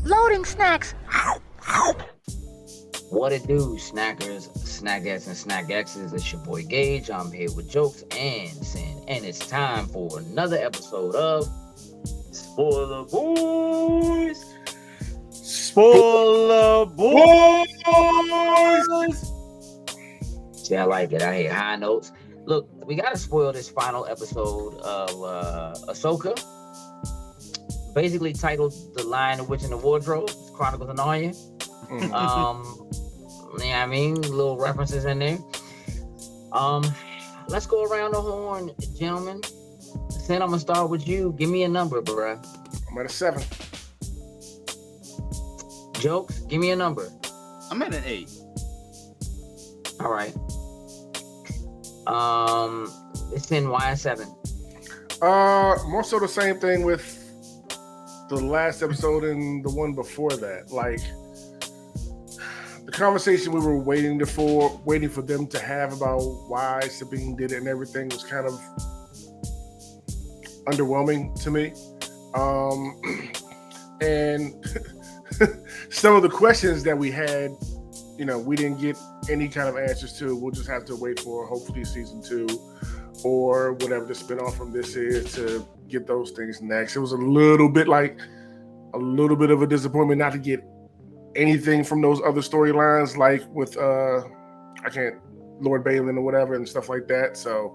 Loading snacks. What it do, snackers, snackettes, and snack X's? It's your boy Gage. I'm here with Jokes and Sin, and it's time for another episode of Spoiler Boys. Spoiler Boys. See, I like it. I hear high notes. Look, we gotta spoil this final episode of Ahsoka. Basically titled "The Lion, the Witch, and the Wardrobe." Chronicles of Narnia. Yeah, I mean, little references in there. Let's go around the horn, gentlemen. Sin, I'm gonna start with you. Give me a number, bruh. I'm at a 7. Jokes, give me a number. I'm at an 8. All right. Sin, why a 7? More so the same thing with the last episode and the one before that. Like the conversation we were waiting for them to have about why Sabine did it and everything was kind of underwhelming to me. And some of the questions that we had, we didn't get any kind of answers to. We'll just have to wait for hopefully season 2 or whatever the spinoff from this is to get those things next. It was a little bit of a disappointment not to get anything from those other storylines, like with Lord Balin or whatever and stuff like that. So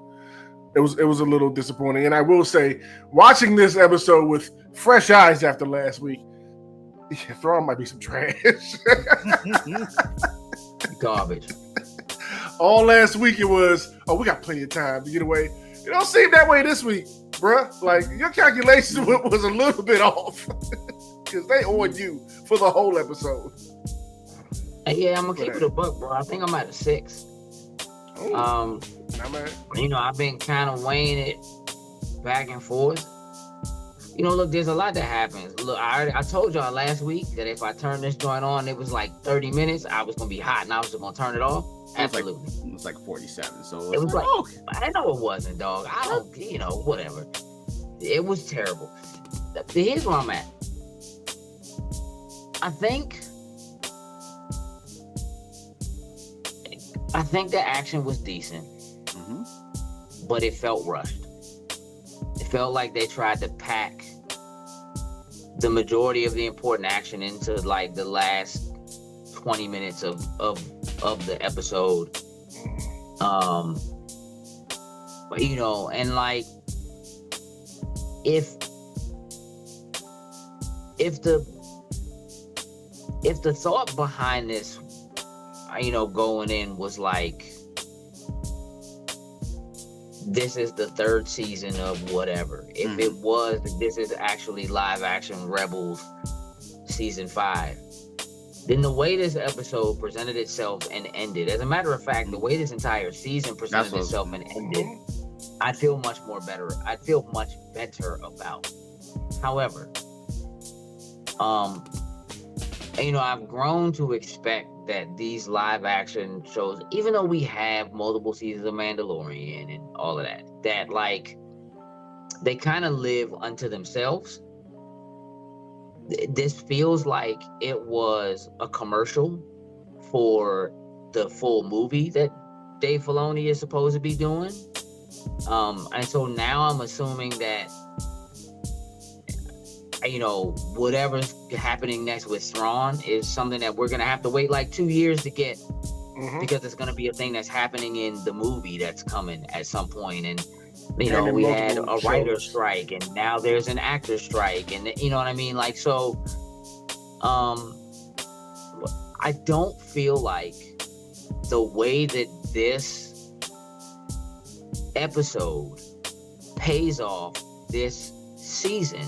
it was a little disappointing. And I will say, watching this episode with fresh eyes after last week, Thrawn might be some trash. Garbage. All last week it was, we got plenty of time to get away. It don't seem that way this week, bruh. Like, your calculations was a little bit off. Because they on you for the whole episode. Yeah, I'm gonna keep it a buck, bro. I think I'm at a 6. Ooh, not bad. I've been kind of weighing it back and forth. Look, there's a lot that happens. Look, I told y'all last week that if I turned this joint on, it was like 30 minutes, I was gonna be hot and I was just gonna turn it off. Absolutely. It was like 47. So it was like, I know it wasn't, dog. I don't, whatever. It was terrible. Here's where I'm at. I think the action was decent, but it felt rushed. It felt like they tried to pack the majority of the important action into like the last 20 minutes of the episode. And like if the thought behind this, going in was like, this is the 3rd season of whatever. If it was, this is actually live action Rebels season 5. Then the way this episode presented itself and ended, as a matter of fact, the way this entire season presented itself and ended, I'd feel much better about. However, I've grown to expect that these live action shows, even though we have multiple seasons of Mandalorian and all of that like they kind of live unto themselves. This feels like it was a commercial for the full movie that Dave Filoni is supposed to be doing. And so now I'm assuming that whatever's happening next with Thrawn is something that we're going to have to wait like 2 years to get, because it's going to be a thing that's happening in the movie that's coming at some point. And, we had a writer's strike, and now there's an actor's strike, and you know what I mean? Like, so, I don't feel like the way that this episode pays off this season,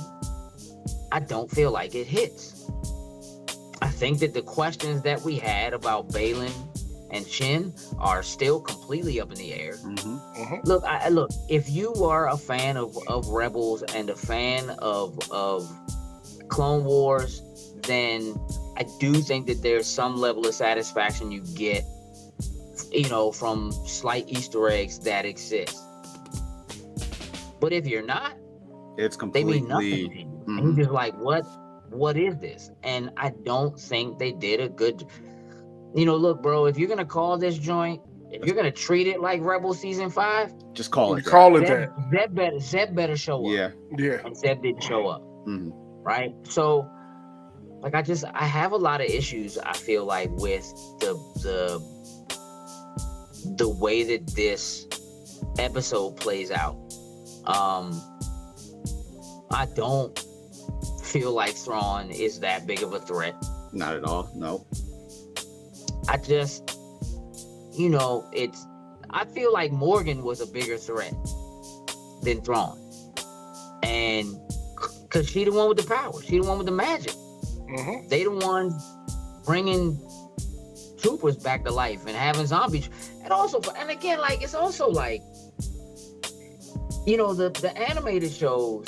I don't feel like it hits. I think that the questions that we had about Balin and Shin are still completely up in the air. Look, if you are a fan of Rebels and a fan of Clone Wars, then I do think that there's some level of satisfaction you get, from slight Easter eggs that exist. But if you're not, it's they mean completely. nothing to you. And you're just like, what what is this? And I don't think they did a good. Look, bro, if you're gonna call this joint, if you're gonna treat it like Rebel season 5, Just call it that. Call it that. Zeb better show Yeah. up. Yeah. And Zeb didn't show up. Mhm. Right? So, like, I have a lot of issues, I feel like, with the way that this episode plays out. I don't feel like Thrawn is that big of a threat. Not at all. No. I just, I feel like Morgan was a bigger threat than Thrawn. And because she the one with the power, she the one with the magic. Mm-hmm. They the ones bringing troopers back to life and having zombies. And again, like, it's also like, the animated shows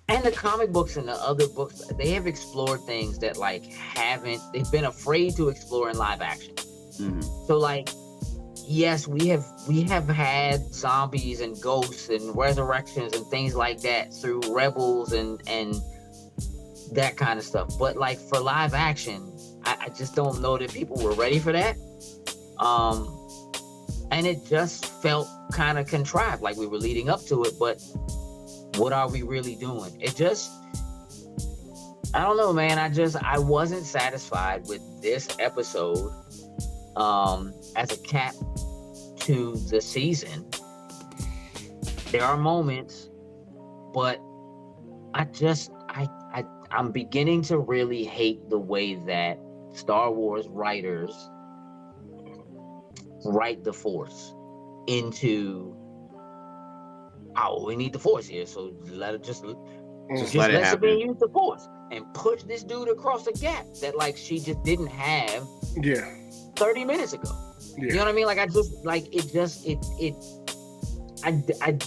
and the comic books and the other books, they have explored things that, like, they've been afraid to explore in live action. Mm-hmm. So, like, yes, we have had zombies and ghosts and resurrections and things like that through Rebels and that kind of stuff. But, like, for live action, I just don't know that people were ready for that. And it just felt kind of contrived, like we were leading up to it, but what are we really doing? It just, I don't know, man. I wasn't satisfied with this episode as a cap to the season. There are moments, but I'm beginning to really hate the way that Star Wars writers write the Force into, we need the Force here, so let it just let it happen. Sabine use the Force and push this dude across a gap that, like, she just didn't have 30 minutes ago. Yeah. You know what I mean? Like, I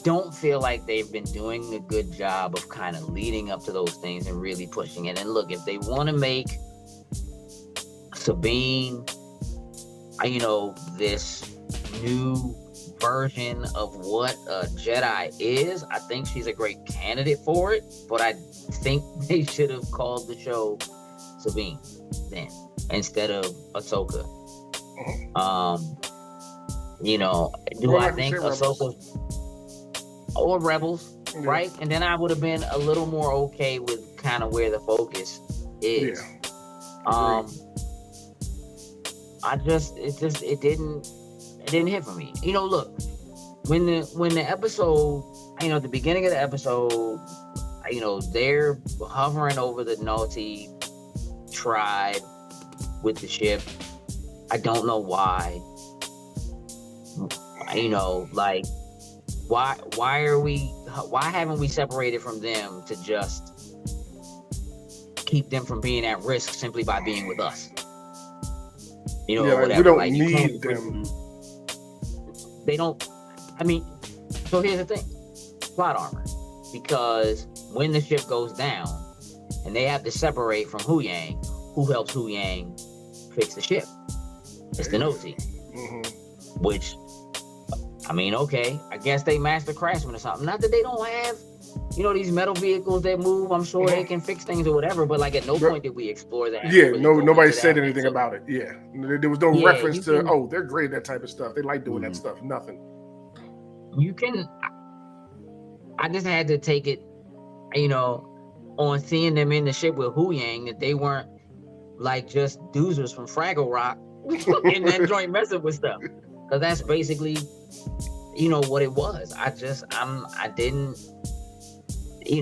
don't feel like they've been doing a good job of kind of leading up to those things and really pushing it. And look, if they want to make Sabine, this new version of what a Jedi is, I think she's a great candidate for it, but I think they should have called the show Sabine then instead of Ahsoka. I think Ahsoka or Rebels, right? And then I would have been a little more okay with kind of where the focus is. It didn't hit for me. Look, when the episode, at the beginning of the episode, they're hovering over the Naughty tribe with the ship. I don't know why. Like, why haven't we separated from them to just keep them from being at risk simply by being with us? Whatever. We don't like, need them. They don't. So here's the thing: plot armor. Because when the ship goes down and they have to separate from Hu Yang, who helps Hu Yang fix the ship? It's the Noti. Mm-hmm. Which, okay, I guess they master craftsmen or something. Not that they don't have, these metal vehicles that move. I'm sure they can fix things or whatever. But, like, at no point did we explore that. Yeah, nobody said anything about it. Yeah, there was no reference to, they're great at that type of stuff. They like doing that stuff. Nothing. You can. I just had to take it, on seeing them in the ship with Hu Yang, that they weren't like just doozers from Fraggle Rock in that joint messing with stuff. Because that's basically, what it was. I didn't,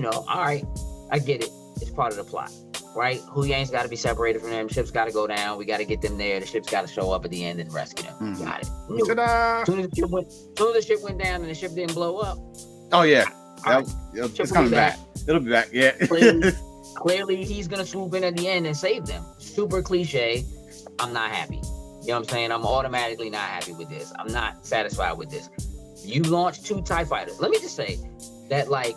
all right, I get it. It's part of the plot, right? Hu Yang's got to be separated from them. Ship's got to go down. We got to get them there. The ship's got to show up at the end and rescue them. Got it. As soon as the ship went down and the ship didn't blow up. Oh, yeah. It's coming back. It'll be back. Yeah. Clearly, he's going to swoop in at the end and save them. Super cliche. I'm not happy. You know what I'm saying? I'm automatically not happy with this. I'm not satisfied with this. You launched 2 TIE fighters. Let me just say that, like,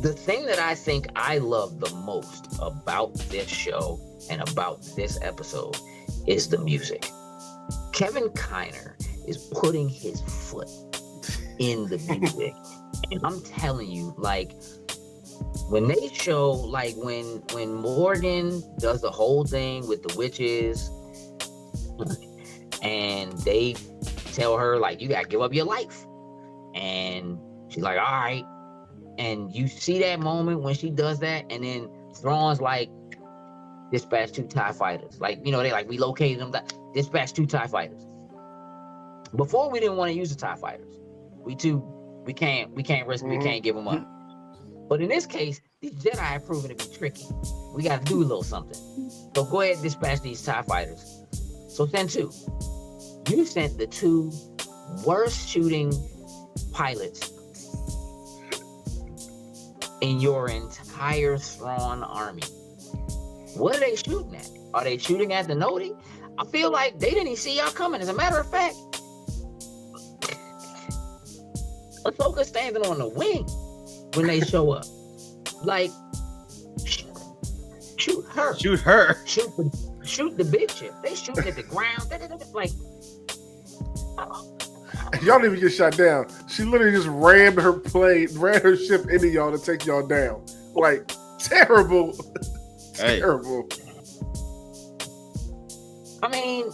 the thing that I think I love the most about this show and about this episode is the music. Kevin Kiner is putting his foot in the music. And I'm telling you, like, when they show, like, when Morgan does the whole thing with the witches, and they tell her, like, you gotta give up your life, and she's like, all right, and you see that moment when she does that, and then Thrawn's like, dispatch 2 TIE fighters, like, they like relocated them, dispatch 2 TIE fighters. Before, we didn't want to use the TIE fighters. We can't risk, we can't give them up. But in this case, these Jedi have proven to be tricky. We got to do a little something. So go ahead and dispatch these TIE fighters. So send 2. You sent the 2 worst shooting pilots in your entire Thrawn army. What are they shooting at? Are they shooting at the Noti? I feel like they didn't even see y'all coming. As a matter of fact, Ahsoka standing on the wing when they show up. Like, shoot her. Shoot her. Shoot the big ship. They shooting at the ground. Like, y'all didn't even get shot down. She literally just ran her ship into y'all to take y'all down. Like, terrible. Hey. Terrible. I mean,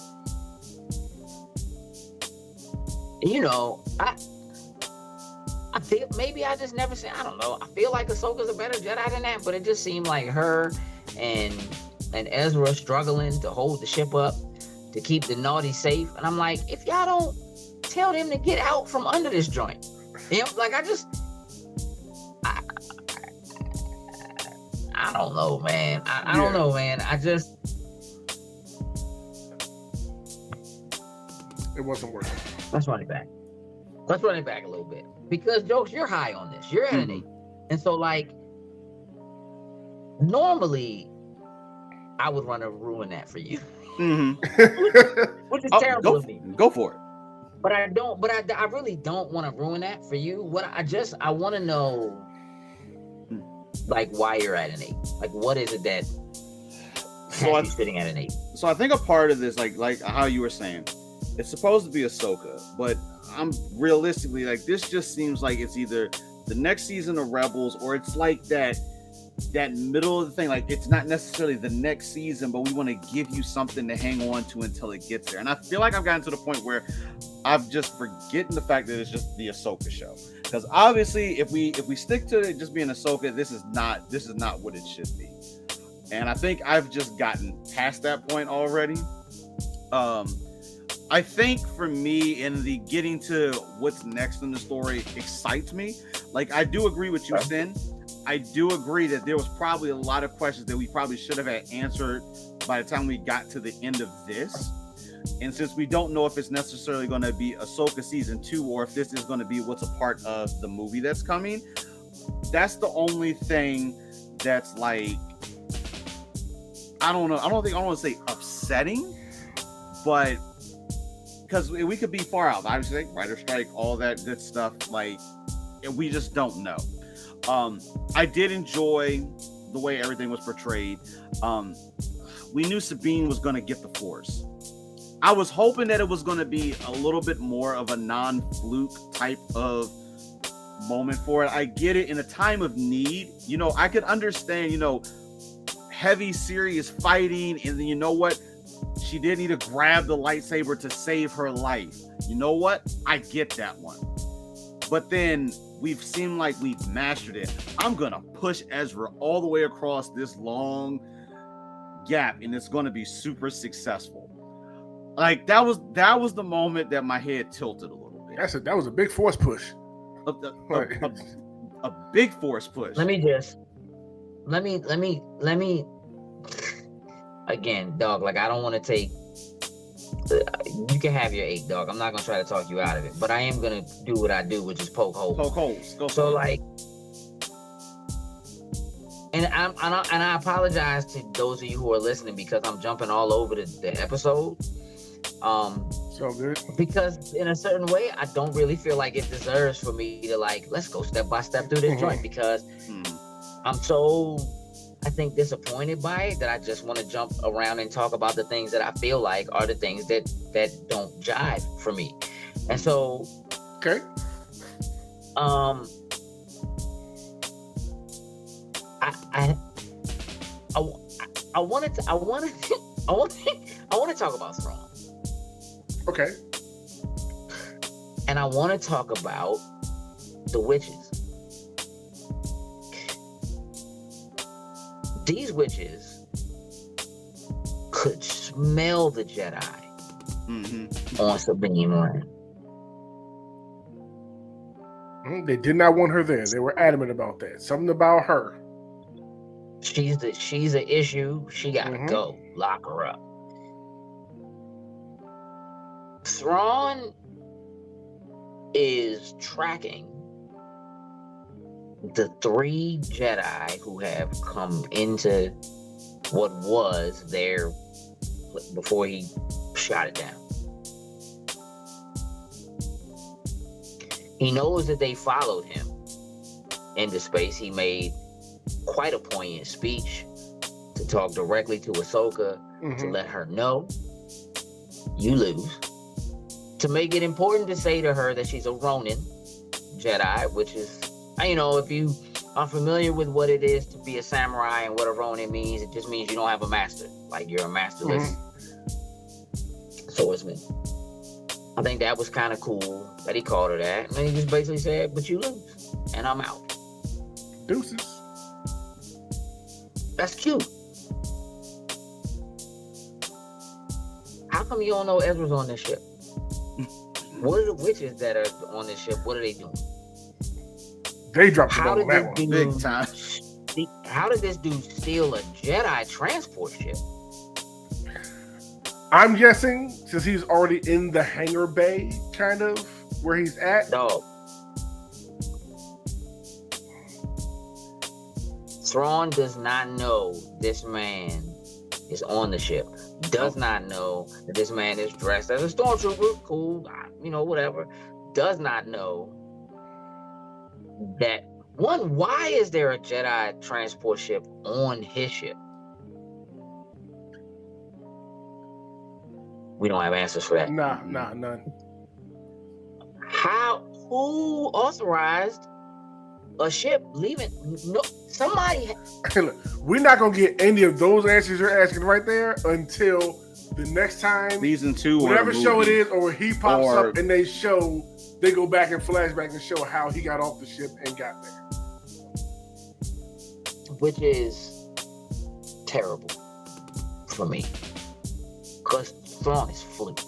I feel, maybe I just never said, I don't know. I feel like Ahsoka's a better Jedi than that, but it just seemed like her and Ezra struggling to hold the ship up to keep the Naughty safe. And I'm like, if y'all don't tell them to get out from under this joint, like, I don't know, man. I don't know, man. It wasn't working. Let's run it back a little bit. Because, Jokes, you're high on this. You're at an 8. And so, like, normally, I would want to ruin that for you. Which is terrible of me. Go for it. But I don't. But I really don't want to ruin that for you. I want to know, like, why you're at an 8. Like, what is it that has you sitting at an 8? So I think a part of this, like how you were saying, it's supposed to be Ahsoka, but I'm realistically, like, this just seems like it's either the next season of Rebels, or it's like that middle of the thing. Like, it's not necessarily the next season, but we want to give you something to hang on to until it gets there. And I feel like I've gotten to the point where I've just forgetting the fact that it's just the Ahsoka show. Because obviously, if we stick to it just being Ahsoka, this is not what it should be. And I think I've just gotten past that point already. I think for me, in the getting to what's next in the story excites me. Like, I do agree with you, Sin. I do agree that there was probably a lot of questions that we probably should have had answered by the time we got to the end of this. And since we don't know if it's necessarily going to be Ahsoka season 2, or if this is going to be what's a part of the movie that's coming, that's the only thing that's, like, I don't know. I don't want to say upsetting, but because we could be far out. Obviously, like, writer strike, all that good stuff. Like, we just don't know. I did enjoy the way everything was portrayed. We knew Sabine was going to get the Force. I was hoping that it was going to be a little bit more of a non-fluke type of moment for it. I get it in a time of need. I could understand, heavy, serious fighting, and then you know what? She did need to grab the lightsaber to save her life. You know what? I get that one. But then we've seemed like we've mastered it. I'm going to push Ezra all the way across this long gap, and it's going to be super successful. Like, that was the moment that my head tilted a little bit. That was a big Force push. A big Force push. Let me again, dog, like, I don't want to take, you can have your 8, dog. I'm not going to try to talk you out of it, but I am going to do what I do, which is poke holes. Poke holes. Go so, for like, and I apologize to those of you who are listening, because I'm jumping all over the episode. So good. Because in a certain way, I don't really feel like it deserves for me to, like, let's go step by step through this joint, because I'm so, I think, disappointed by it that I just want to jump around and talk about the things that I feel like are the things that don't jive for me. And so, I I I wanted to I want to talk about Thrawn, Okay. and I want to talk about the witches. These witches could smell the Jedi on Sabine Wren. They did not want her there. They were adamant about that. Something about her. She's an issue. She gotta Mhm. go. Lock her up. Thrawn is tracking the 3 Jedi who have come into what was there before he shot it down. He knows that they followed him into space. He made quite a poignant speech to talk directly to Ahsoka to let her know you lose. To make it important to say to her that she's a Ronin Jedi, which is, if you are familiar with what it is to be a samurai and what a Ronin means, it just means you don't have a master. Like you're a masterless swordsman. I think that was kind of cool that he called her that. And then he just basically said, but you lose. And I'm out. Deuces. That's cute. How come you don't know Ezra's on this ship? What are the witches that are on this ship? What are they doing? They dropped the ball on that one. Big time. How did this dude steal a Jedi transport ship? I'm guessing since he's already in the hangar bay, kind of where he's at. Dog. Thrawn does not know this man is on the ship. Does not know that this man is dressed as a stormtrooper. Cool, whatever. Does not know that why is there a Jedi transport ship on his ship? We don't have answers for that. Nah, none. Who authorized a ship leaving? No, somebody. Look, we're not gonna get any of those answers you're asking right there until the next time, season 2, whatever show it is, or he pops up and they go back and flashback and show how he got off the ship and got there. Which is terrible for me. Because Thrawn is fluke.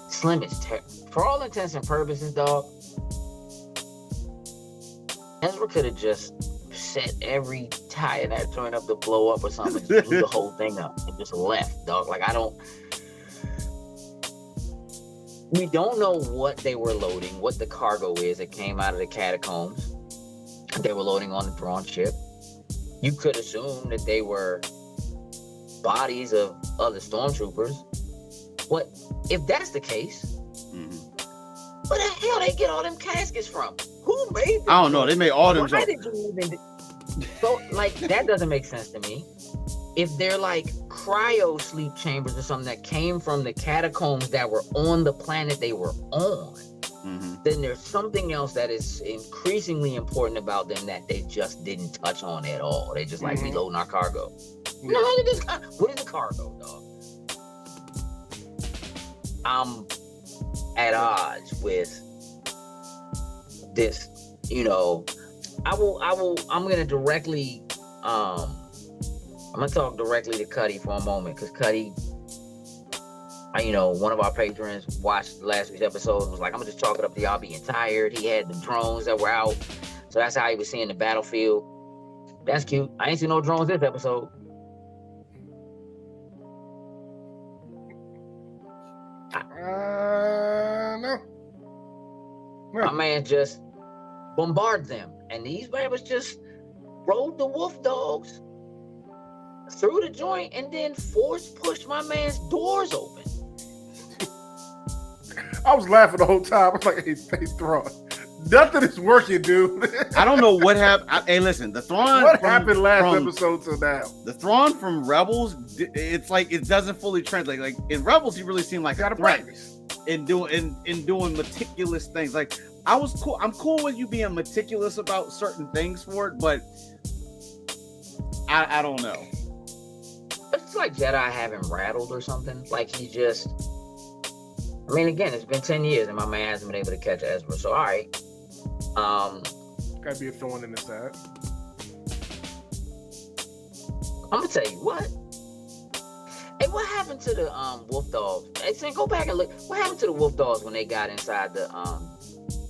Slim is terrible. For all intents and purposes, dog, Ezra could have just set every tire in that joint up to blow up or something, just blew the whole thing up and just left, dog. We don't know what they were loading, what the cargo is that came out of the catacombs. They were loading on the Thrawn ship. You could assume that they were bodies of other stormtroopers. What if that's the case? Where the hell they get all them caskets from? Who made them? I don't know. They made all them. Why did you even? So that doesn't make sense to me. If they're like cryo sleep chambers or something that came from the catacombs that were on the planet they were on, then there's something else that is increasingly important about them that they just didn't touch on at all. They just reloading our cargo. Yeah. No, look at this. What is the cargo, dog? I'm at odds with this. I'm gonna directly. I'm gonna talk directly to Cuddy for a moment because Cuddy, one of our patrons watched last week's episode and was like, I'm gonna just chalk it up to y'all being tired. He had the drones that were out, so that's how he was seeing the battlefield. That's cute. I ain't seen no drones this episode. No. My man just bombarded them, and these members just rode the wolf dogs through the joint and then force pushed my man's doors open. I was laughing the whole time. I was like, hey Thrawn, nothing is working, dude. I don't know what happened. Hey, listen, the Thrawn. What happened last episode till now? The Thrawn from Rebels, it's like it doesn't fully translate. Like in Rebels, he really seemed like a threat in doing meticulous things. Like I'm cool with you being meticulous about certain things for it, but I don't know. It's like Jedi having rattled or something. Like he just. I mean, again, it's been 10 years and my man hasn't been able to catch Ezra. So, all right. Gotta be a thorn in the side. I'm gonna tell you what. Hey, what happened to the wolf dogs? Hey, Sam, go back and look. What happened to the wolf dogs when they got inside the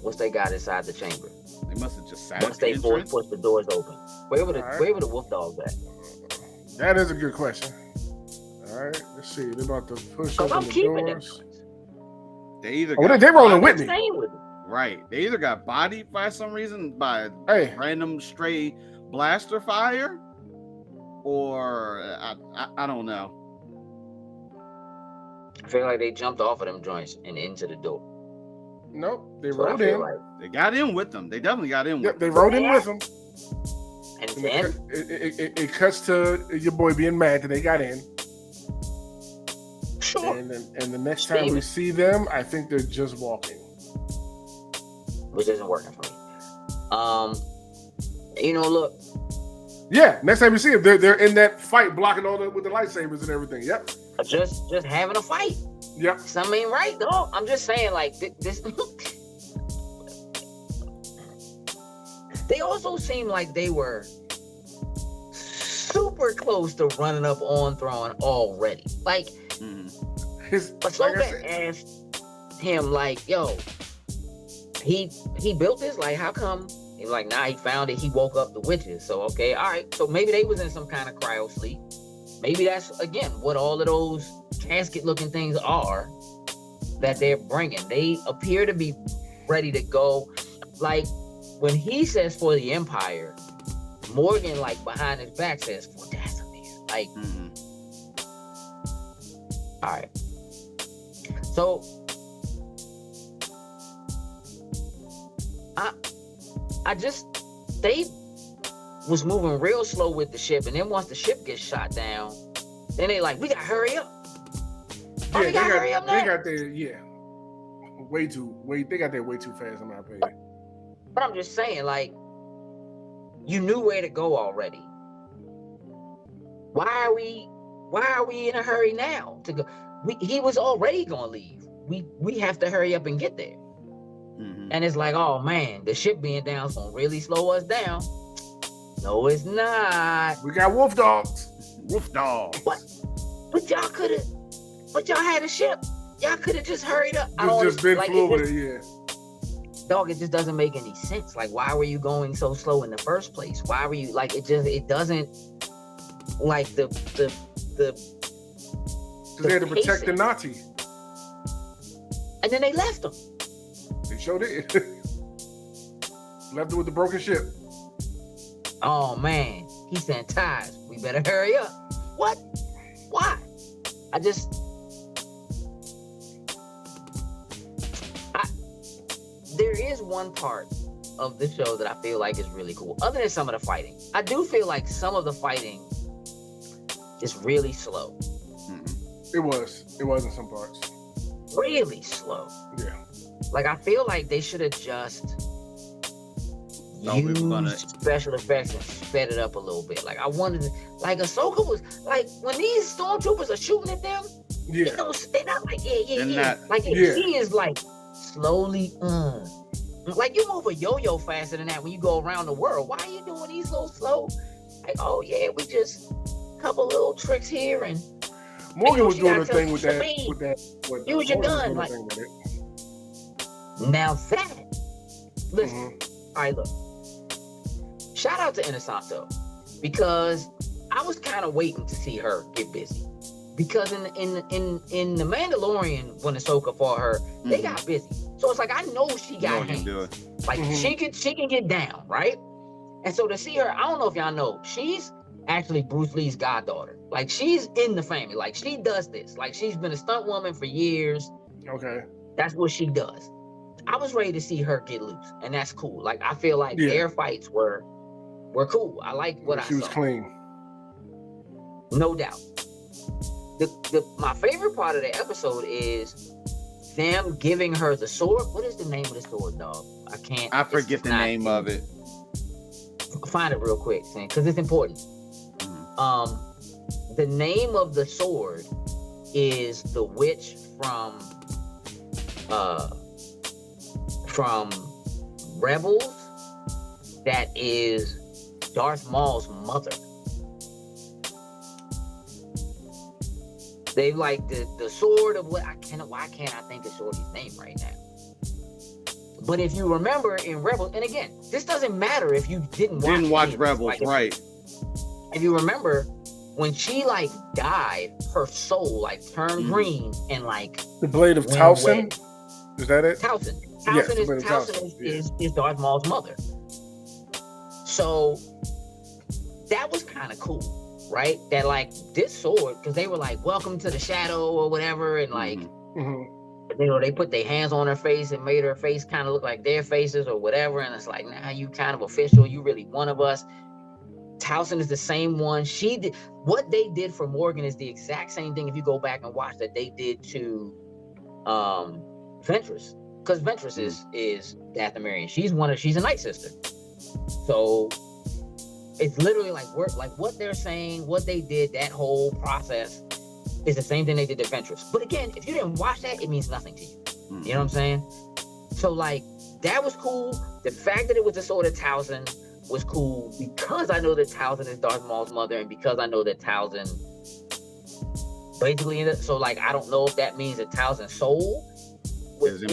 once they got inside the chamber? They must have just sat. Once they pushed the doors open. Where were the wolf dogs at? That is a good question. All right, let's see. They're about to push Because open I'm the keeping doors. them. They either They rolling with me. Right. They either got bodied by some reason by random stray blaster fire, or I don't know. I feel like they jumped off of them joints and into the door. Nope, they rolled in. Like. They got in with them. They definitely got in with them. They rode in with them. And then it cuts to your boy being mad that they got in. Sure. And the next time we see them, I think they're just walking. Which isn't working for me. Look. Yeah, next time we see them, they're in that fight, blocking with the lightsabers and everything. Yep. Just having a fight. Yep. Something ain't right, though. I'm just saying, like this. They also seem like they were super close to running up on Thrawn already. Like, Ahsoka asked him, like, yo, he built this? Like, how come? He was like, nah, he found it. He woke up the witches. So, okay, all right. So maybe they was in some kind of cryo sleep. Maybe that's, again, what all of those casket-looking things are that they're bringing. They appear to be ready to go. Like, when he says for the Empire, Morgan, like, behind his back says for Dathomir. Like, all right. So, they was moving real slow with the ship, and then once the ship gets shot down, then they like, we gotta hurry up. Yeah, they got there, they got there way too fast, in my opinion. But I'm just saying, like, you knew where to go already. Why are we in a hurry now to go? He was already gonna leave. We have to hurry up and get there. And it's like, oh man, the ship being down is gonna really slow us down. No, it's not. We got wolf dogs. Wolf dogs. What? But y'all had a ship. Y'all could have just hurried up. It's just been flew over there, yeah. Dog, it just doesn't make any sense. Like, why were you going so slow in the first place? Why were you like it doesn't like the they had to protect the Nazi. And then they left them. They showed it. Left it with the broken ship. Oh man, he sent ties. We better hurry up. What? Why? There is one part of the show that I feel like is really cool. Other than some of the fighting, I do feel like some of the fighting is really slow. It was in some parts. Really slow. Yeah. Like, I feel like they should have just used special effects and sped it up a little bit. Like, I wanted to, like, Ahsoka was, like, when these stormtroopers are shooting at them, they're not like, yeah. Like, he is, like, slowly, like, you move a yo-yo faster than that when you go around the world. Why are you doing these so slow? Like, oh, yeah, we just, couple little tricks here, and Morgan was doing a thing with that. Use your gun. Like, now that, listen, all right, look. Shout out to Innocento, because I was kind of waiting to see her get busy. Because in the Mandalorian, when Ahsoka fought her, they got busy. So it's like, I know she got hands. Like, she can get down, right? And so to see her, I don't know if y'all know, she's actually Bruce Lee's goddaughter. Like, she's in the family. Like, she does this. Like, she's been a stunt woman for years. Okay. That's what she does. I was ready to see her get loose, and that's cool. Like, I feel like their fights were cool. I like what I saw. She was clean. No doubt. My favorite part of the episode is them giving her the sword. What is the name of the sword, dog? I forget the name of it. Find it real quick, because it's important. The name of the sword is the witch from Rebels. That is Darth Maul's mother. They like the sword of what why can't I think of Shorty's name right now? But if you remember in Rebels, and again, this doesn't matter if you didn't watch Rebels, like, right? If you remember when she like died, her soul like turned green and like the blade of Towson. Is that it? Towson. Yes, Towson is Darth Maul's mother. So that was kind of cool, right? That like this sword, because they were like, "Welcome to the shadow" or whatever, and like, they put their hands on her face and made her face kind of look like their faces or whatever, and it's like, nah, you kind of official, you really one of us. Towson is the same one. She did what they did for Morgan is the exact same thing if you go back and watch that they did to Ventress, because Ventress is Dathomirian. She's a Night Sister. So it's literally like what they're saying, what they did, that whole process is the same thing they did to Ventress. But again, if you didn't watch that, it means nothing to you. You know what I'm saying? So like that was cool. The fact that it was the sword of Towson was cool because I know that Towson is Darth Maul's mother, and because I know that Towson basically, so like I don't know if that means that Towson's soul was in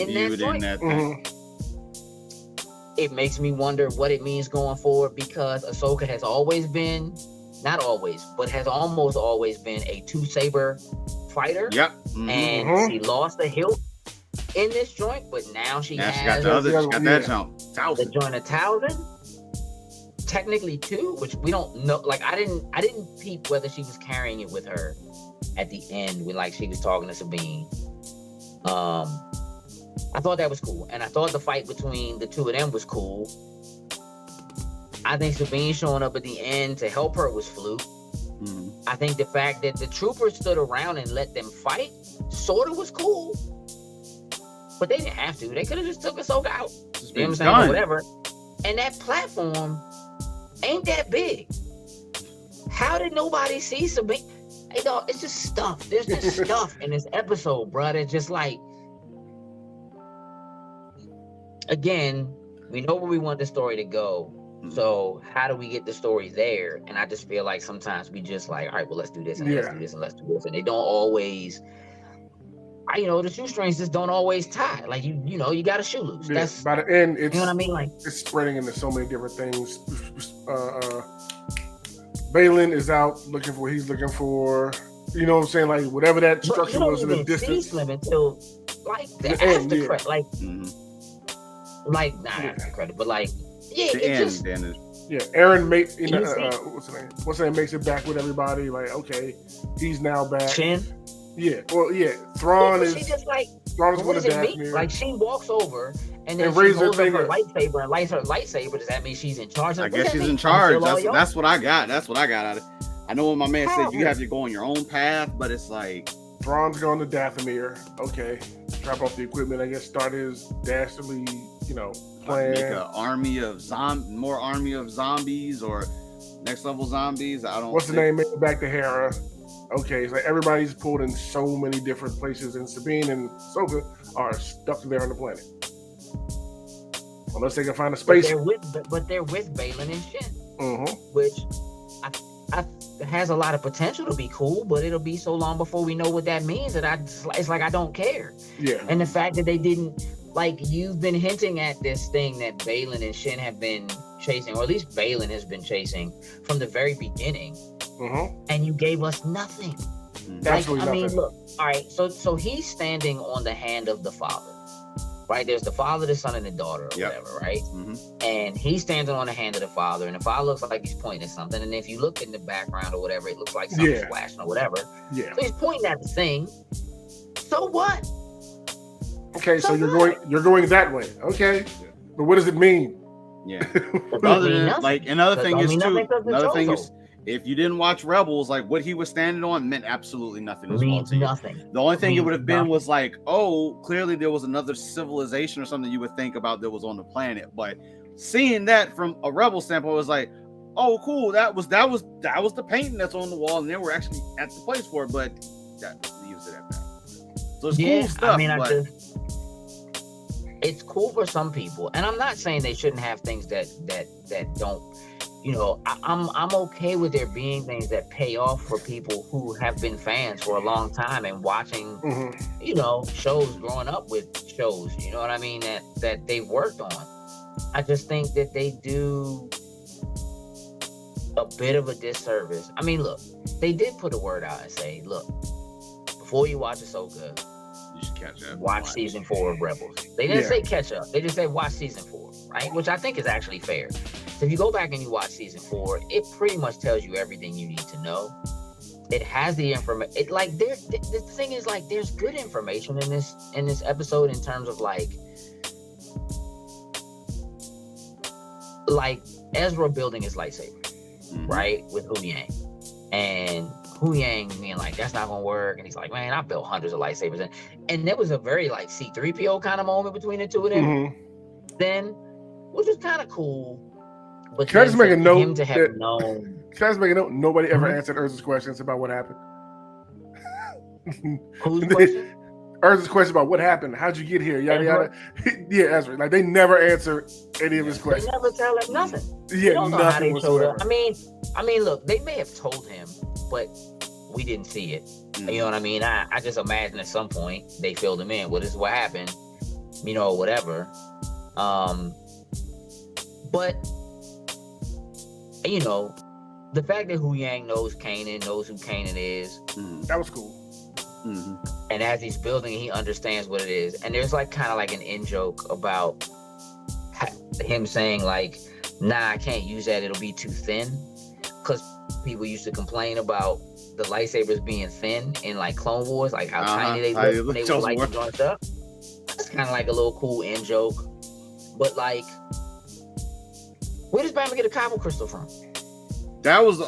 that thing. It makes me wonder what it means going forward, because Ahsoka has always been, not always, but has almost always been a two-saber fighter. Yep. And she lost the hilt in this joint, but now she has got the other, she got that jump. The joint of Towson. Technically two, which we don't know. Like I didn't peep whether she was carrying it with her at the end when like she was talking to Sabine. I thought that was cool, and I thought the fight between the two of them was cool. I think Sabine showing up at the end to help her was fluke. I think the fact that the troopers stood around and let them fight sort of was cool, but they didn't have to. They could have just took Ahsoka out. You know what I'm saying? Or whatever. And that platform ain't that big. How did nobody see Sabine? Hey, dog, it's just stuff. There's just stuff in this episode, bro. It's just like, again, we know where we want the story to go. So how do we get the story there? And I just feel like sometimes we just like, all right, well, let's do this and let's do this and let's do this. And they don't always, the shoestrings just don't always tie. Like, you got a shoe loose. That's, by the end, it's, you know what I mean? Like, it's spreading into so many different things. Balin is out looking for what he's looking for. You know what I'm saying? Like, whatever that structure was in the distance. Slim until, like, the after credit. Like, like, not after credit, but like, Aaron made, what's her name makes it back with everybody. Like, okay, he's now back. Shin? Yeah, well, Thrawn is. She just like, Thrawn is one of Dathomir. Like, she walks over and then she holds up her lightsaber and lights her lightsaber. Does that mean she's in charge? I guess she's in charge. That's what I got. That's what I got out of it. I know when my man said you have to go on your own path, but it's like Thrawn's going to Dathomir. Okay, drop off the equipment. I guess start his dastardly, plan. Make an more army of zombies or next level zombies. I don't. What's the name? Make it back to Hera. Okay, it's like everybody's pulled in so many different places, and Sabine and Ahsoka are stuck there on the planet. Unless they can find a space. But they're with Balin and Shin, which has a lot of potential to be cool, but it'll be so long before we know what that means that it's like I don't care. Yeah. And the fact that they didn't, like, you've been hinting at this thing that Balin and Shin have been chasing, or at least Balin has been chasing from the very beginning. And you gave us nothing. Absolutely nothing. I mean, look, all right, so he's standing on the hand of the father, right? There's the father, the son, and the daughter, or whatever, right? And he's standing on the hand of the father, and the father looks like he's pointing at something. And if you look in the background or whatever, it looks like something's flashing or whatever. Yeah. So he's pointing at the thing. So what? Okay, so you're going that way. Okay, but what does it mean? Yeah. Another thing is, if you didn't watch Rebels, like what he was standing on meant absolutely nothing as well to you. The only thing it would have been was like, oh, clearly there was another civilization or something you would think about that was on the planet. But seeing that from a Rebel standpoint was like, oh, cool, that was the painting that's on the wall, and they were actually at the place for it, but that leaves it at that. So it's cool stuff. I mean, but it's cool for some people, and I'm not saying they shouldn't have things that don't. I'm okay with there being things that pay off for people who have been fans for a long time and watching, shows, growing up with shows. You know what I mean? That they've worked on. I just think that they do a bit of a disservice. I mean, look, they did put a word out and say, look, before you watch Ahsoka, you should catch up. Watch season 4 of Rebels. They didn't say catch up. They just said watch season 4, right? Which I think is actually fair. So if you go back and you watch season 4, it pretty much tells you everything you need to know. It has the information. The thing is, like, there's good information in this episode in terms of like Ezra building his lightsaber, right, with Hu Yang, and Hu Yang being like, that's not gonna work, and he's like, man, I built hundreds of lightsabers, and there was a very like C-3PO kind of moment between the two of them, then, which was kind of cool. But can I just make a note? Him to have known. Can I just make a note? Nobody ever answered Urza's questions about what happened. Whose question? Urza's question about what happened, how'd you get here, yada yada. Yeah, Ezra. Like, they never answered any of his questions. They never tell him nothing. Yeah, don't know nothing how they whatsoever. I mean, look, they may have told him, but we didn't see it. You know what I mean? I just imagine at some point they filled him in. Well, this is what happened, whatever. But the fact that Hu Yang knows Kanan, knows who Kanan is, that was cool. And as he's building, he understands what it is. And there's like kind of like an in joke about him saying like, nah, I can't use that, it'll be too thin. Because people used to complain about the lightsabers being thin in like Clone Wars, like how tiny they look when they were like doing stuff. That's kind of like a little cool in joke. But like, where does Batman get a kyber crystal from? That was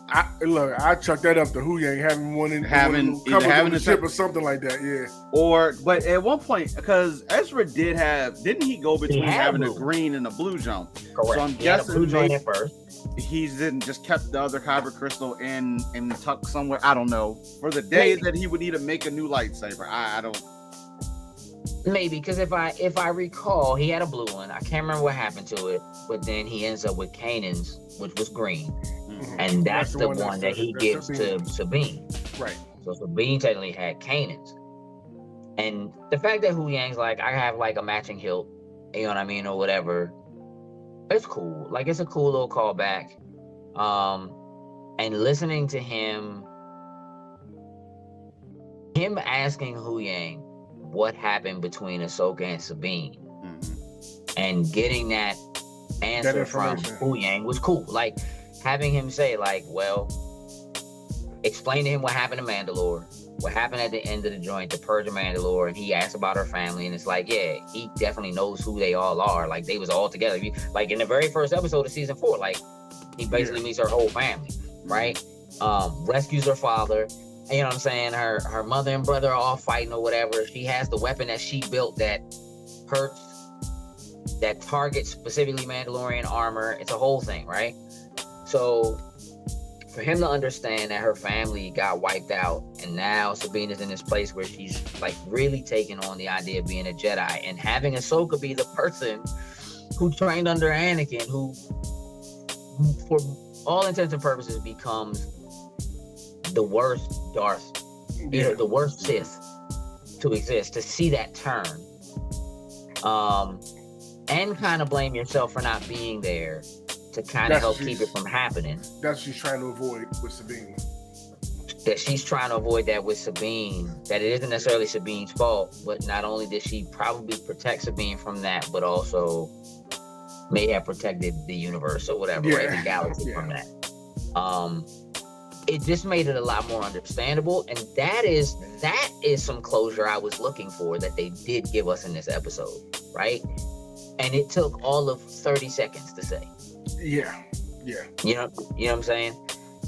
I chucked that up to Hu Yang having one in the ship or something like that. Yeah. But at one point, because Ezra didn't he go between having a green and a blue jump? Correct. So I'm he had a blue guessing joint at first. He didn't just kept the other kyber crystal in tucked somewhere. I don't know, for the day that he would need to make a new lightsaber. I don't. Maybe, because if I recall, he had a blue one. I can't remember what happened to it, but then he ends up with Kanan's, which was green, and that's the one that he gives to Sabine. Right. So Sabine technically had Kanan's, and the fact that Hu Yang's like, I have like a matching hilt, you know what I mean, or whatever. It's cool. Like, it's a cool little callback. And listening to him asking Hu Yang what happened between Ahsoka and Sabine, and getting that answer from Hu Yang was cool. Like, having him say, like, well, explain to him what happened to Mandalore, what happened at the end of the joint, the Purge of Mandalore, and he asked about her family, and it's like, yeah, he definitely knows who they all are. Like, they was all together. Like, in the very first episode of season 4, like, he basically meets her whole family, right? Rescues her father. You know what I'm saying? Her mother and brother are all fighting or whatever. She has the weapon that she built that hurts, that targets specifically Mandalorian armor. It's a whole thing, right? So for him to understand that her family got wiped out, and now Sabine is in this place where she's like really taking on the idea of being a Jedi, and having Ahsoka be the person who trained under Anakin, who for all intents and purposes becomes the worst Darth, the worst Sith to exist, to see that turn, and kind of blame yourself for not being there to kind of help keep it from happening. That's what she's trying to avoid with Sabine. That she's trying to avoid that with Sabine, that it isn't necessarily Sabine's fault, but not only did she probably protect Sabine from that, but also may have protected the universe or whatever, right? The galaxy from that. It just made it a lot more understandable, and that is some closure I was looking for that they did give us in this episode, right? And it took all of 30 seconds to say. Yeah. You know what I'm saying?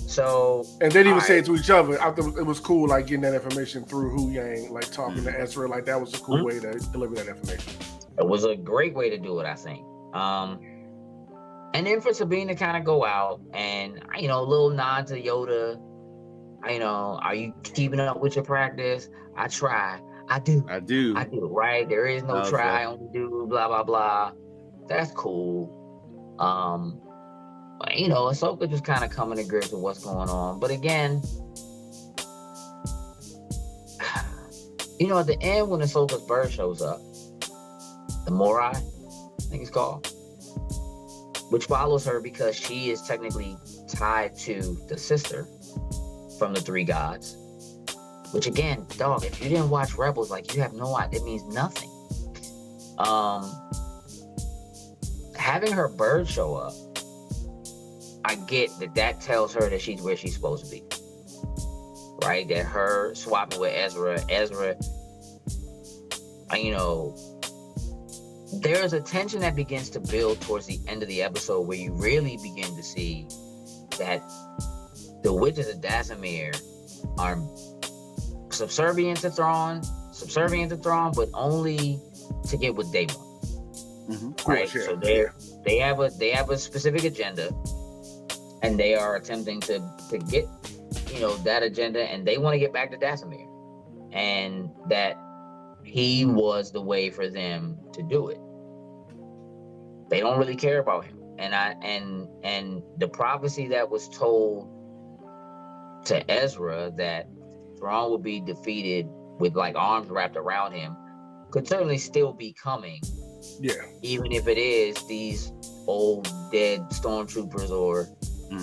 So, and they didn't even say it to each other. I thought it was cool, like getting that information through Hu Yang, like talking to Ezra. Like, that was a cool way to deliver that information. It was a great way to do it, I think. And then for Sabine to kind of go out and, a little nod to Yoda, are you keeping up with your practice? I try. I do. I do. Right? There is no try, like... I only do, blah, blah, blah. That's cool. Ahsoka just kind of coming to grips with what's going on. But again, at the end when Ahsoka's bird shows up, the Morai, I think it's called, which follows her because she is technically tied to the sister from the three gods. Which again, dog, if you didn't watch Rebels, like you have no idea, it means nothing. Having her bird show up, I get that tells her that she's where she's supposed to be. Right? That her swapping with Ezra, there's a tension that begins to build towards the end of the episode where you really begin to see that the witches of Dathomir are subservient to Thrawn, but only to get what they want. Mm-hmm. Right? Course, yeah. So they have a specific agenda, and they are attempting to get that agenda, and they want to get back to Dathomir, and that he was the way for them to do it. They don't really care about him, and the prophecy that was told to Ezra that Thrawn would be defeated with like arms wrapped around him could certainly still be coming. Yeah. Even if it is these old dead stormtroopers or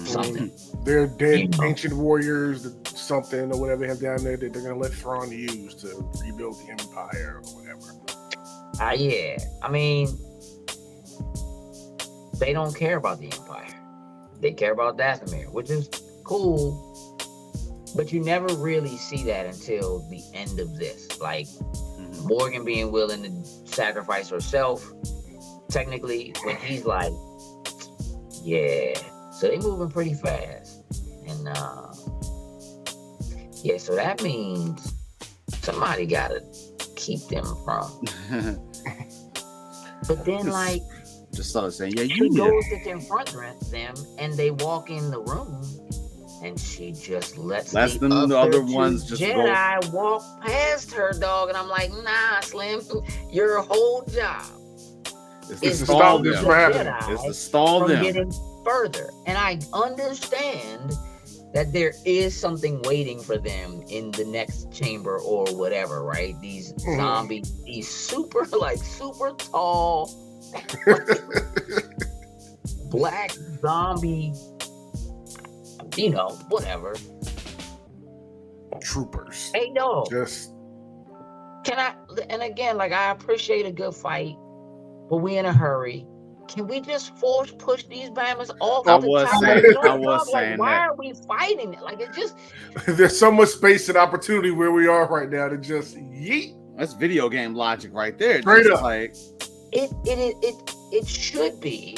something. They're dead ancient warriors, something or whatever they have down there that they're gonna let Thrawn use to rebuild the Empire or whatever. Yeah. I mean, they don't care about the Empire. They care about Dathomir, which is cool. But you never really see that until the end of this. Like Morgan being willing to sacrifice herself, technically, when he's like, yeah. So they moving pretty fast. And so that means somebody gotta keep them from. But then like just started saying, yeah, she goes to confront them and they walk in the room and she just lets the other ones just Jedi walk past her, dog. And I'm like, nah, Slim, your whole job is to stall this from happening. Is to stall them getting further. And I understand that there is something waiting for them in the next chamber or whatever, right? These zombies, these super tall black zombie, whatever. Troopers. Hey, no. And again, like, I appreciate a good fight, but we in a hurry. Can we just force push these bammers off I the was top? saying why that. are we fighting it? Like, it just... There's so much space and opportunity where we are right now to just yeet. That's video game logic right there. Straight up. Like... It should be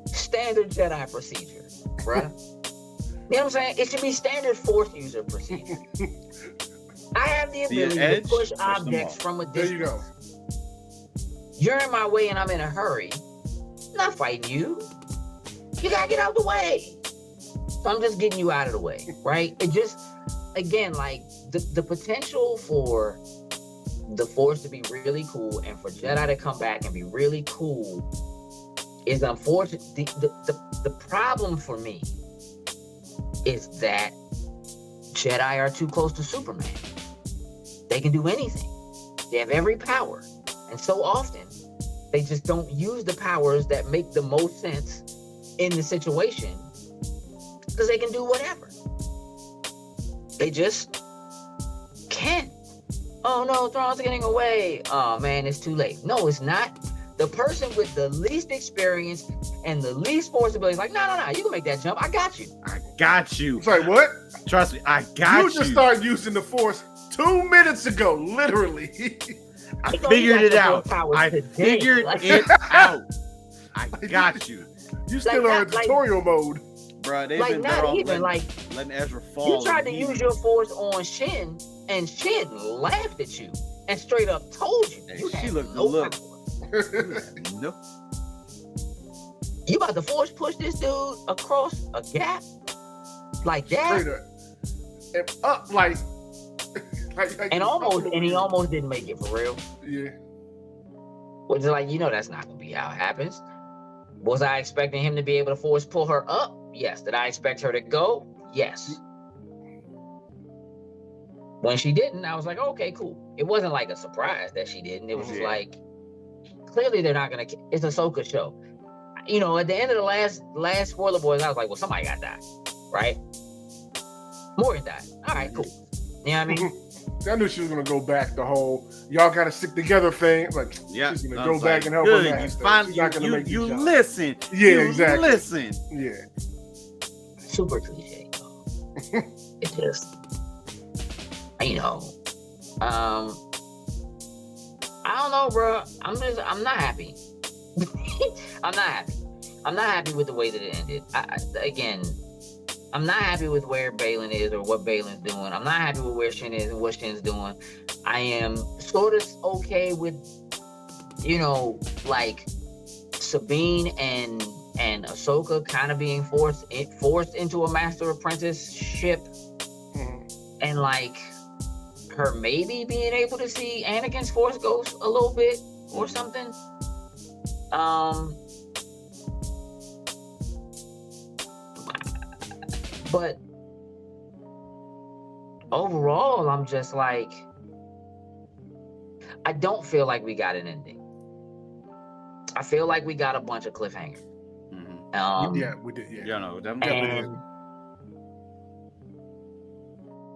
standard Jedi procedure, bruh. You know what I'm saying? It should be standard Force user procedure. I have the ability to push objects from a distance. There you go. You're in my way and I'm in a hurry. I'm not fighting you. You gotta get out the way. So I'm just getting you out of the way, right? It just, again, like the potential for the Force to be really cool and for Jedi to come back and be really cool is unfortunate. The problem for me is that Jedi are too close to Superman. They can do anything. They have every power. And so often, they just don't use the powers that make the most sense in the situation because they can do whatever. They just can. Oh no, Thrawn's getting away. Oh man, it's too late. No, it's not. The person with the least experience and the least Force ability is like, no, you can make that jump. I got you. It's like, what? Trust me, I got you. You just started using the Force 2 minutes ago, literally. I figured it out. I figured it out. I got you. You still are in tutorial mode. Bro, they've like been not even letting Ezra fall. You tried to use your Force on Shin, and Shin laughed at you and straight up told you. Hey, she looked no look. power. No. You about to force push this dude across a gap like that? Straight up. And up like And he almost didn't make it for real. Yeah. Which is like, that's not gonna be how it happens. Was I expecting him to be able to force pull her up? Yes. Did I expect her to go? Yes. When she didn't, I was like, okay, cool. It wasn't like a surprise that she didn't. It was just like, clearly they're not gonna. It's a Ahsoka show. At the end of the last spoiler boys, I was like, well, somebody got died, right? Morgan died. All right, cool. You know what I mean? I knew she was gonna go back the whole y'all gotta stick together thing. Like, she's gonna go back and help her master. She's not gonna make you listen. Yeah, exactly. Listen. Yeah. Super cliche. It just, I don't know, bro. I'm not happy. I'm not happy with the way that it ended. I'm not happy with where Balin is or what Balin's doing. I'm not happy with where Shin is and what Shin's doing. I am sort of okay with, like Sabine and Ahsoka kind of being forced into a master apprenticeship, and like her maybe being able to see Anakin's Force Ghost a little bit or something. But overall, I'm just like, I don't feel like we got an ending. I feel like we got a bunch of cliffhangers. We did. Yeah. Yeah, no, and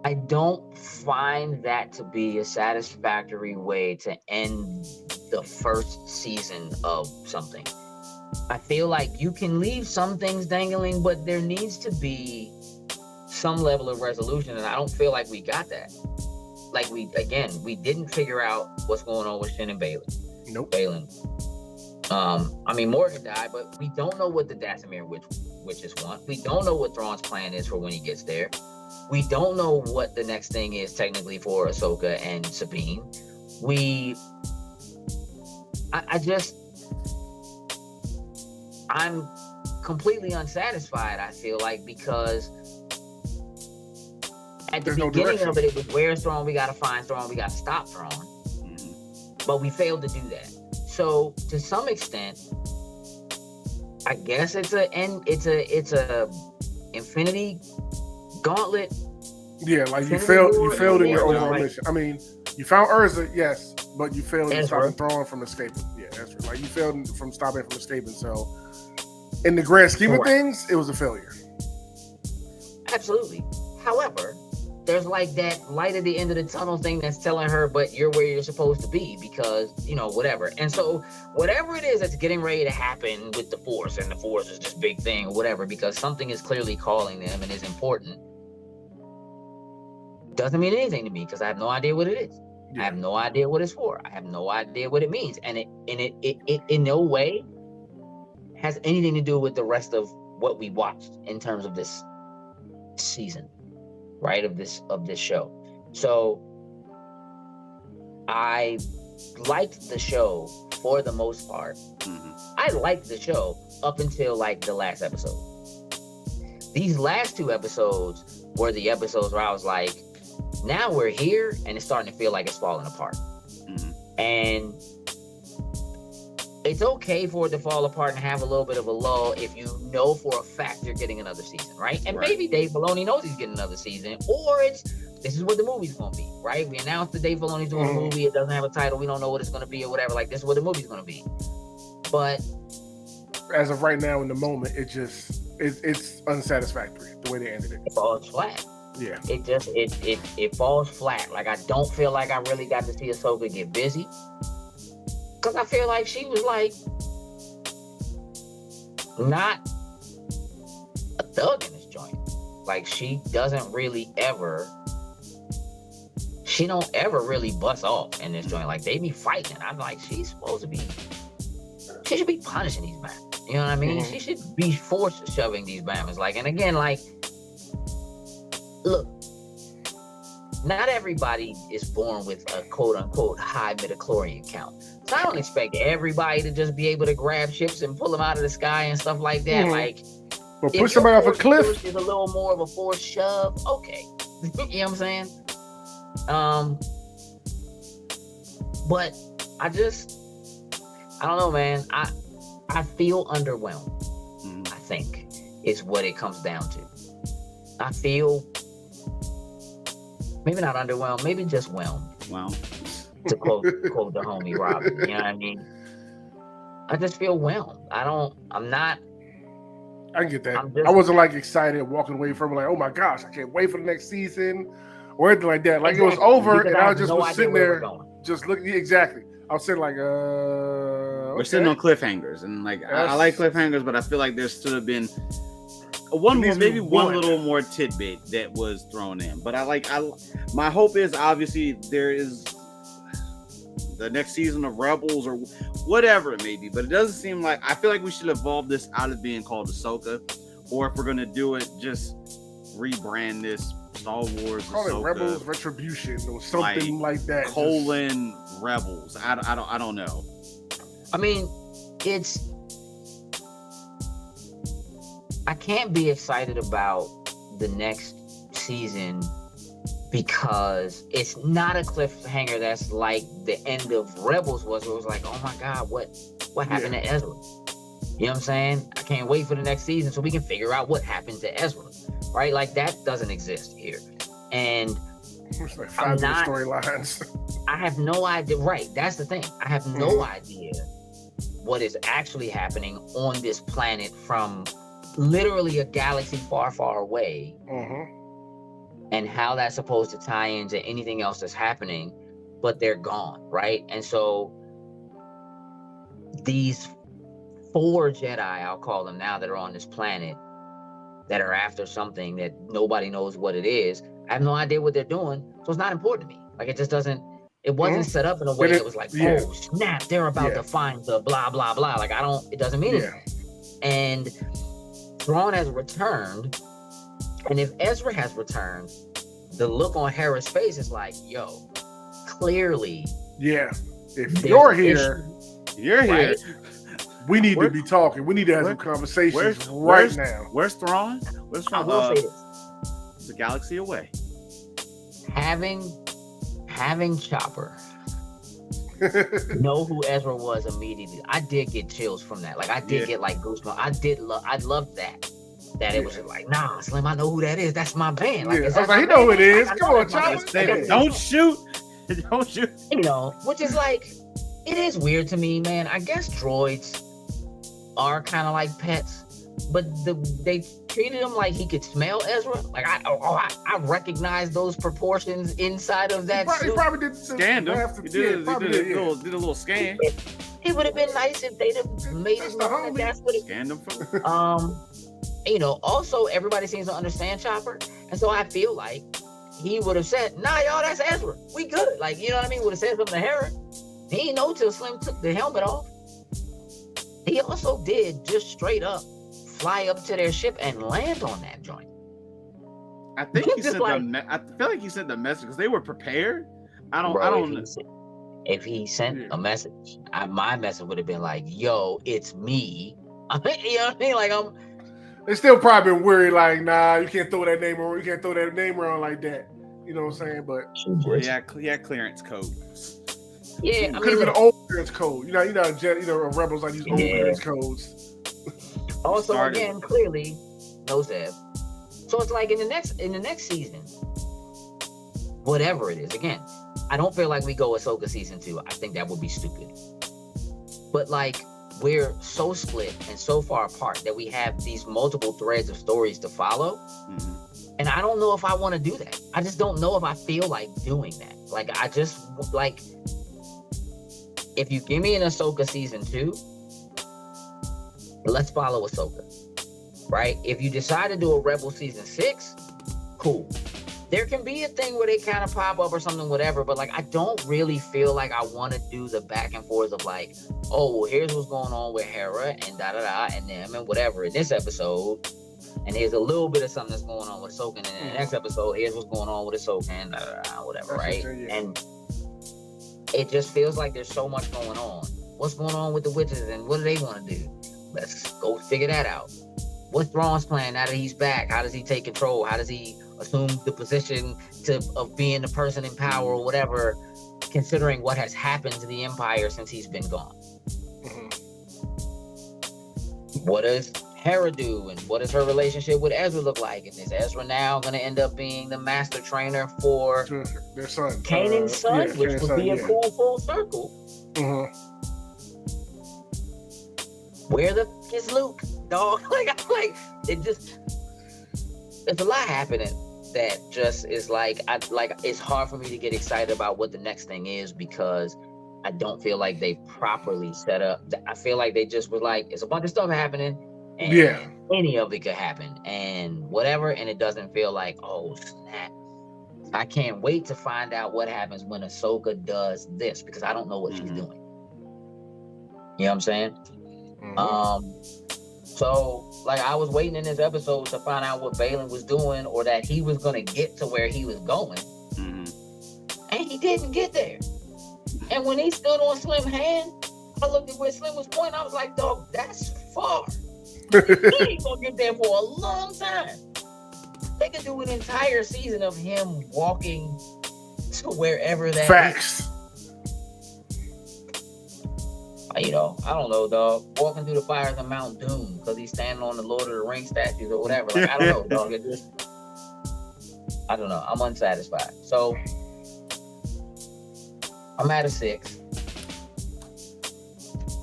I don't find that to be a satisfactory way to end the first season of something. I feel like you can leave some things dangling, but there needs to be some level of resolution, and I don't feel like we got that. Like we didn't figure out what's going on with Shin and Balin. Nope. Balin. Morgan died, but we don't know what the Dathomir witches want. We don't know what Thrawn's plan is for when he gets there. We don't know what the next thing is technically for Ahsoka and Sabine. I'm completely unsatisfied, I feel like, because at the beginning of it was where's Thrawn, we gotta find Thrawn, we gotta stop Thrawn. But we failed to do that. So to some extent, I guess it's a infinity gauntlet. Yeah, like you failed in your overall mission. I mean, you found Urza, yes, but you failed in stopping Thrawn from escaping. Yeah, that's right. Like you failed from stopping from escaping. So in the grand scheme of things, it was a failure. Absolutely. However, there's like that light at the end of the tunnel thing that's telling her, but you're where you're supposed to be because, whatever. And so whatever it is that's getting ready to happen with the Force, and the Force is this big thing or whatever, because something is clearly calling them and is important, doesn't mean anything to me because I have no idea what it is. Yeah. I have no idea what it's for. I have no idea what it means. And it in no way has anything to do with the rest of what we watched in terms of this season, right? Of this show. So I liked the show for the most part. I liked the show up until like the last episode. These last two episodes were the episodes where I was like, now we're here and it's starting to feel like it's falling apart. And it's okay for it to fall apart and have a little bit of a lull if you know for a fact you're getting another season, right? And maybe Dave Filoni knows he's getting another season, or this is what the movie's going to be, right? We announced that Dave Filoni's doing a movie. It doesn't have a title. We don't know what it's going to be or whatever. Like, this is what the movie's going to be. But as of right now in the moment, it's unsatisfactory the way they ended it. It falls flat. Yeah. It falls flat. Like, I don't feel like I really got to see Ahsoka get busy. Because I feel like she was like not a thug in this joint. Like, she don't ever really bust off in this joint. Like, they be fighting. I'm like, she should be punishing these bammers. You know what I mean? She should be force shoving these bammers. Like, and again, like, look, not everybody is born with a quote unquote high midichlorian count. So I don't expect everybody to just be able to grab ships and pull them out of the sky and stuff like that. Like, But if push somebody off a your cliff. push is a little more of a forced shove, okay. You know what I'm saying? But I don't know, man. I feel underwhelmed. I think is what it comes down to. I feel maybe not underwhelmed, maybe just whelmed. Wow. To quote the homie Robin, you know what I mean? I just feel whelmed. I'm not. I can get that. I wasn't like excited walking away from it, like, oh my gosh, I can't wait for the next season or anything like that. Like exactly. It was over, and I just was sitting there, just looking. Exactly, I was sitting like, We're sitting on cliffhangers, and like I like cliffhangers, but I feel like there should have been one little more tidbit that was thrown in. But my hope is obviously there is the next season of Rebels or whatever it may be, but it doesn't seem like, I feel like we should evolve this out of being called Ahsoka, or if we're gonna do it, just rebrand this Star Wars call Ahsoka, it Rebels Retribution or something like that. Rebels. I don't know. I mean, I can't be excited about the next season because it's not a cliffhanger that's like the end of Rebels was, where it was like, oh my God, what happened to Ezra? You know what I'm saying? I can't wait for the next season so we can figure out what happened to Ezra, right? Like, that doesn't exist here. And it's like 5 storylines. I have no idea. Right, that's the thing. I have no idea what is actually happening on this planet from literally a galaxy far, far away. And how that's supposed to tie into anything else that's happening, but they're gone, right? And so these 4 Jedi, I'll call them now, that are on this planet that are after something that nobody knows what it is, I have no idea what they're doing, so it's not important to me. Like, it just doesn't, it wasn't set up in a way that was like, oh snap, they're about to find the blah blah blah. Like, it doesn't mean anything. And Thrawn has returned. And if Ezra has returned, the look on Hera's face is like, yo, clearly. Yeah. If you're here, right? We need to be talking. We need to have some conversations right now. Where's Thrawn? Where's Thrawn? I will say this. It's a galaxy away. Having Chopper know who Ezra was immediately, I did get chills from that. Like, I did get like goosebumps. I loved that. That it was just like, nah, Slim, I know who that is. That's my band. Like, I was like, he know who it is. Come on, Chopper. Don't shoot. Don't shoot. You know, which is like, it is weird to me, man. I guess droids are kind of like pets, but they treated him like he could smell Ezra. Like, I recognize those proportions inside of that suit. He probably did scanned him. He did a little scan. It would have been nice if they'd have made it known that that's what it scanned him from. You know, also everybody seems to understand Chopper, and so I feel like he would have said, nah, y'all, that's Ezra, we good. Like, you know what I mean? Would have said something to Hera. He didn't know till Slim took the helmet off. He also did just straight up fly up to their ship and land on that joint. I think he said I feel like he sent the message because they were prepared. I don't know. If he sent a message, my message would have been like, yo, it's me. You know what I mean? Like, they still probably been worried, like, nah, you can't throw that name around. You can't throw that name around like that. You know what I'm saying? But he had clearance code. Yeah, could have been an old clearance code. You know, Rebels like these old clearance codes. Also, again, clearly, no Zev. So it's like in the next season, whatever it is. Again, I don't feel like we go Ahsoka season 2. I think that would be stupid. But like, we're so split and so far apart that we have these multiple threads of stories to follow. And I don't know if I want to do that. I just don't know if I feel like doing that. Like, I just, like, if you give me an Ahsoka season 2, let's follow Ahsoka, right? If you decide to do a Rebel season 6, cool. There can be a thing where they kind of pop up or something, whatever, but like, I don't really feel like I want to do the back and forth of like, oh, well, here's what's going on with Hera and da-da-da and them and whatever in this episode. and here's a little bit of something that's going on with Ahsoka, and in the next episode, here's what's going on with Ahsoka, and whatever, right? And it just feels like there's so much going on. What's going on with the witches, and what do they want to do? Let's go figure that out. What's Thrawn's plan now that he's back? How does he take control? How does he assume the position of being the person in power or whatever, considering what has happened to the Empire since he's been gone? What does Hera do, and what does her relationship with Ezra look like? And is Ezra now going to end up being the master trainer for their son, Kanan's son, which would be a cool full circle? Where the f is Luke, dog? It just, there's a lot happening that just is it's hard for me to get excited about what the next thing is, because I don't feel like they properly set up. I feel like they just were like, it's a bunch of stuff happening, and any of it could happen, and whatever, and it doesn't feel like, oh snap, I can't wait to find out what happens when Ahsoka does this, because I don't know what she's doing. You know what I'm saying? So like, I was waiting in this episode to find out what Balin was doing, or that he was gonna get to where he was going, and he didn't get there. And when he stood on Slim's hand, I looked at where Slim was pointing. I was like, dog, that's far. He ain't gonna get there for a long time. They could do an entire season of him walking to wherever that Facts. You know, I don't know, dog. Walking through the fires of Mount Doom because he's standing on the Lord of the Rings statues or whatever. Like, I don't know, dog. I don't know. I'm unsatisfied. So I'm at a 6.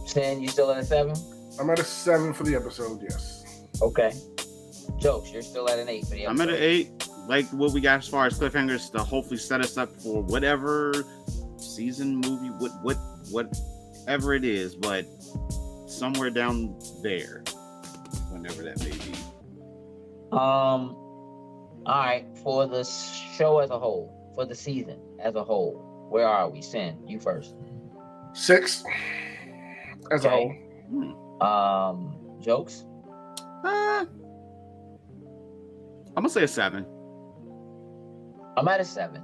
Sin, you still at a 7? I'm at a 7 for the episode, yes. Okay. Jokes, you're still at an 8 for the episode. I'm at an 8. Like what we got as far as cliffhangers to hopefully set us up for whatever season, movie, whatever it is, but somewhere down there, whenever that may be. All right. For the show as a whole, for the season as a whole, where are we? Sin, you first. 6 as a whole. Jokes? I'm gonna say a 7. I'm at a 7.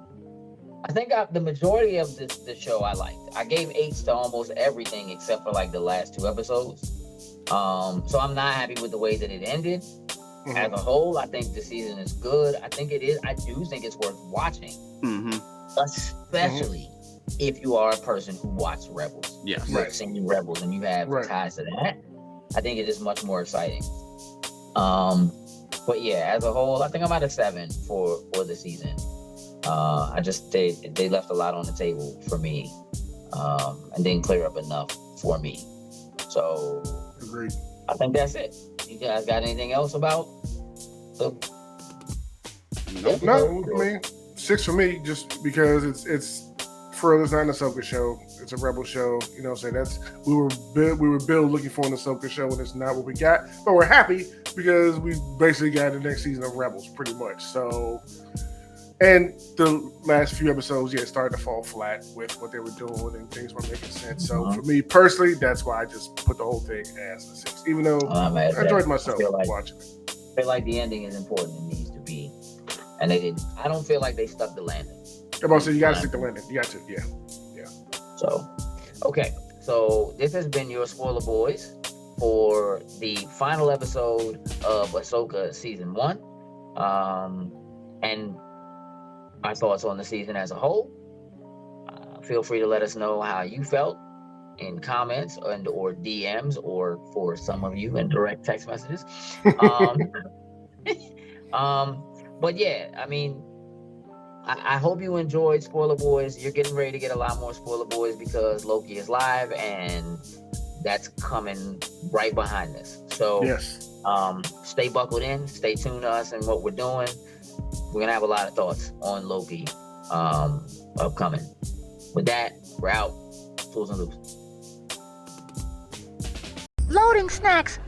I think the majority of the show I liked. I gave 8s to almost everything except for like the last 2 episodes. So I'm not happy with the way that it ended. As a whole, I think the season is good. I think it is. I do think it's worth watching. Especially if you are a person who watched Rebels. Yes. You've seen Rebels and you have ties to that. I think it is much more exciting. But yeah, as a whole, I think I'm at a 7 for the season. I just they left a lot on the table for me, and didn't clear up enough for me. So agreed. I think that's it. You guys got anything else about the? No, I mean 6 for me, just because it's for real. It's not an Ahsoka show. It's a Rebel show. You know what I'm saying? We were built looking for an Ahsoka show, and it's not what we got. But we're happy because we basically got the next season of Rebels, pretty much. So, and the last few episodes, started to fall flat with what they were doing, and things weren't making sense. So for me personally, that's why I just put the whole thing as a 6, even though I enjoyed myself watching it. I feel like the ending is important. It needs to be, and they didn't. I don't feel like they stuck the landing. So you got to stick the landing. You got to, yeah. So, okay. So this has been your Spoiler Boys for the final episode of Ahsoka season 1, and my thoughts on the season as a whole. Feel free to let us know how you felt in comments or DMs, or for some of you in direct text messages. But yeah, I mean, I hope you enjoyed Spoiler Boys. You're getting ready to get a lot more Spoiler Boys because Loki is live, and that's coming right behind this. So yes. Stay buckled in, stay tuned to us and what we're doing. We're gonna have a lot of thoughts on Loki upcoming. With that, we're out. Tools and loops. Loading snacks.